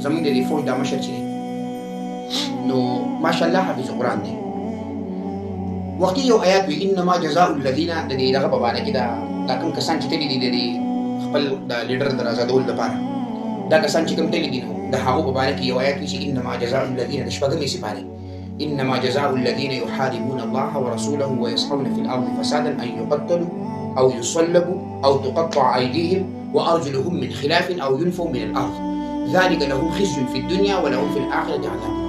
زمونږ د دې فوج دا مشر چې دی نو ماشاءالله حافظ قرآن دی. وقتی یو آیات وي انما جزاء الذین د دې دغه په باره کې دا کوم کسان چې تللي دي د خپل د لیډر د آزادولو لپاره دا کسان چې کوم تللي دي نو د هغو په باره کې یو آیات وي چې انما جزاء الذین د شپږمې سپارې انما جزاء الذین یحاربون الله ورسوله ويسعون في الارض فسادا ان يقتلوا او يصلبوا او تقطع ايديهم وارجلهم من خلاف او ينفوا من الارض ذلك لهم خزي في الدنيا ولهم في الاخره عذاب عظيم.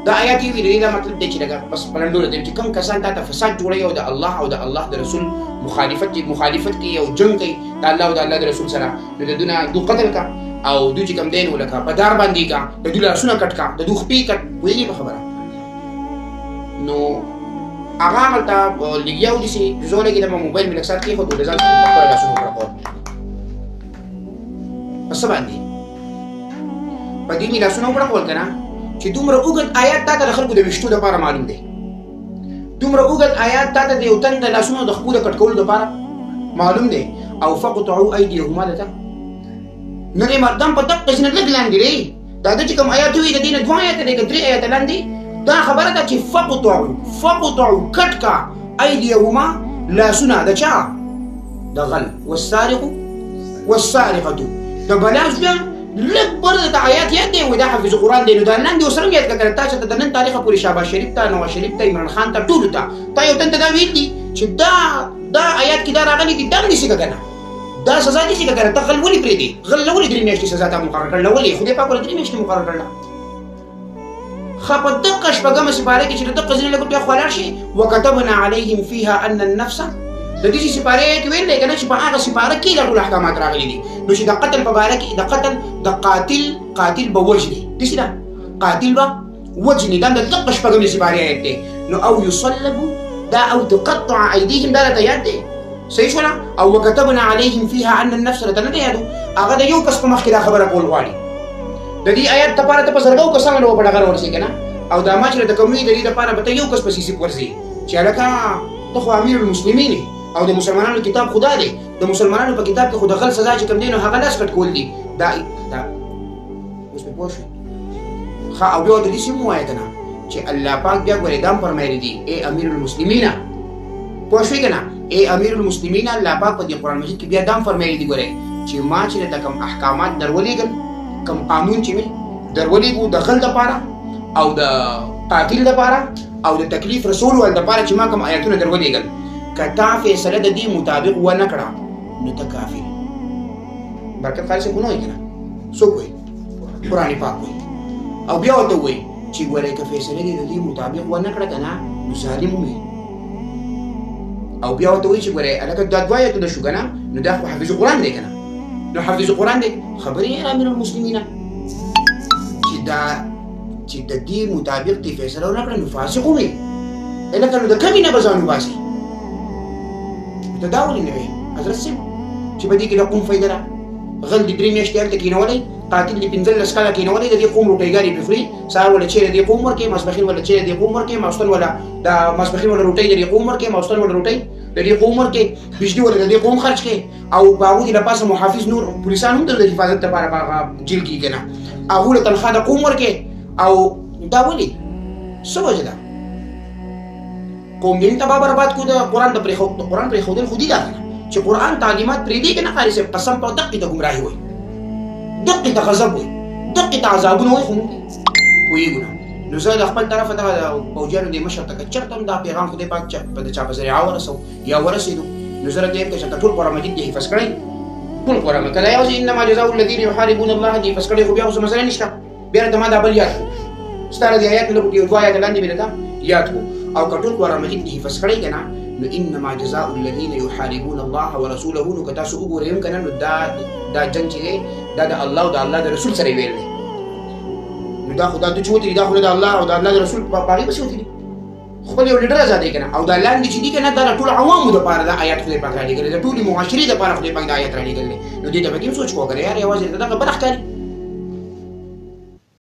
دا آیات یې ویلي دا مطلب دی چې لکه بس پلنډو دی چې کوم کسان تا ته فساد جوړوي او د الله او د الله د رسول مخالفت کوي او جنګ کوي د الله او د الله د رسول سره نو د دونه دو قتل کا او دوی چې کوم دی نو لکه په دار باندې کا د دوی لاسونه کټ کا د دوی خپې کټ ویلي په خبره نو هغه هلته لګیا ودسې زونه کې د موبایل مې لږ ساعت کېښود د ځان سره په خپله لاسونه وکړه په څه باندې په دې مې لاسونه وکړه که نه چې دومره اوږد آیات تا ته د خلکو د ویشتو دپاره معلوم دی دومره اوږد آیات تا ته د یو تن د لاسونو د خپو د کټ کولو دپاره معلوم دی او فقطعوا ایدیهما دته نه دی مردم په دقسې نه لږ لاندې دی دا ده چې کوم آیات وي د دې نه 2 آیاته دی که 3 آیاته لاندې دا خبره ده چې فقطعوا کټ کا ایدیهما لاسونه د چا د غل والسارق والسارقة د بلاس بیا لږ برده د آیات یاد دی دا حافظ قرآن دی نو دا لاندې اوس هم یاد کړه تا چې د نن تاریخه پورې شهباز شریف ته نواز شریف ته عمران خان ته ټولو ته تا یو تن ته دا ویل دي چې دا آیات کې دا راغلي دي دا هم نیسي که نه دا سزا نیسي که نه ته غل ولې پرېږدې غل له ولې 3 میاشتې سزا ته مقرر کړله ولې خدای پاک ولې 3 میاشتې مقرر کړله ښه په دقه شپږمه سپاره کې چې د دقه ځینې لږ بیا خو ولاړ شي وکتبنا علیهم فیها ان النفس د دې سپارې کې ویل دی که نه چې په هغه سپاره کې دا ټول احکامات راغلي دي نو چې د قتل په باره کې د قتل د قاتل به وجني داسې ده قاتل به وجني دا د دقه شپږمې سپارې آیت دی نو او یصلبوا دا او تقطع ایدیهم دا راته یاد دی صحیح شوله او وکتبنا علیهم فیها ان النفس راته نه دی یادو هغه د یو کس په مخکې دا خبره کول غواړي د دې آیت دپاره ته په زرګو کسانو په ډغره ورسې که نه او دا ما چې راته کوم وي د دې دپاره به ته یو کس په سیسیپ ورځې چې هلکه ته خو امیر المسلمین یې او د مسلمانانو کتاب خدا دی د مسلمانانو په کتاب کې خو د غل سزا چې کوم دی نو هغه لاس کټ کول دي دا اوس پې پوه شوې ښه او بیا ورته داسې هم ووایه که نه چې الله پاک بیا ګورې دا هم فرمایلی دي ای امیر المسلمین پوه شوې که نه ای امیر المسلمین الله پاک په دې قرآن مجید کې بیا دا هم فرمایلی دي ګورې چې ما چې د کوم احکامات درولېږل کوم قانون چې مې درولېږو د غل دپاره او د قاتل دپاره او د تکلیف رسولو دپاره چې ما کوم آیتونه درولېږل که تا فیصله د دې مطابق ونه کړه نو ته کافر برکت خالص خو نه وایي که نه څوک وایي قرآن پاک وایي او بیا ورته وایي چې ګورئ که فیصله دې د دې مطابق ونه کړه که نه نو ظالم وي او بیا ورته وایي چې ګورئ هلکه دا 2 آیتونه شو که نه نو دا خو حافظ قرآن دی که نه نو حافظ قرآن دی خبرې امیر المسلمین چې د دې مطابق دې فیصله ونه کړه نو فاسق وي هلکه نو د کمې نه به ځان وباسي ته دا ولې نه وایي حضرت صاحب چې په دې کې د قوم فایده ده غل دې 3 میاشتې هلته کېنولی قاتل دې 15 کاله کېنولی د دې قوم روټۍ پرې خوري سهار ولا چیرې دې قوم ورکوې ماسپښین ولا چیرې دې قوم ورکوې ماسخوتن ولا د ماسپښین ولا روټۍ د دې قوم ورکوې ماسخوتن ولا روټۍ د دې قوم ورکوې بجلي ولا د دې قوم خرج کړې او په هغو کې له پاسه محافظ نور پولیسان هم د حفاظت لپاره په هغه جیل کې که نه هغو له تنخوا د قوم ورکوې او دا ولې څه وجه ده قوم دین تبا برباد کو د قرآن پرېښودل خو دي دا که نه چې قرآن تعلیمات پرېږدي که نه قاري صاحب قسم په دقې ته ګمراهي وایي دقې ته غضب وایي دقې ته عذابونه وایي خو مونږ پوهېږو نه نو زه د خپل طرفه دغه پوجیانو دې مشر ته که چېرته هم دا پیغام خدای پاک د چا په ذریعه ورسو یا ورسېدو نو زه راته یم که چېرته ټول قرآن مجید دې حفظ کړی ټول قرآن که دا یوازې انما جزاء الذین یحاربون الله دې حفظ کړی خو بیا خو څه مسله نشته بیا راته ما دا بل یاد کړو ستا د آیات لږ یو 2 آیاته لاندې مې راته یاد کړو او کټول قرآن مجید دې حفظ کړی که نه نو انما جزاء الذین یحاربون الله ورسوله نو که تاسو وګورئ هم که نه نو دا جنګ چې دی دا د الله او د الله د رسول سره ویل دی نو دا خو دا دوی چې وتلي دا خو د الله او د الله د رسول په هغې پسې وتلي خپل یو لیډر ازادوي که نه او دا لاندې چې دي که نه دا د ټولو عوامو دپاره دا آیات خدای پاک رالیږلی د ټولې معاشرې دپاره خدای پاک دا آیات رالیږلی نو دې ته پکې هم سوچ وکړه یار یوازې د دغه بل ښکاري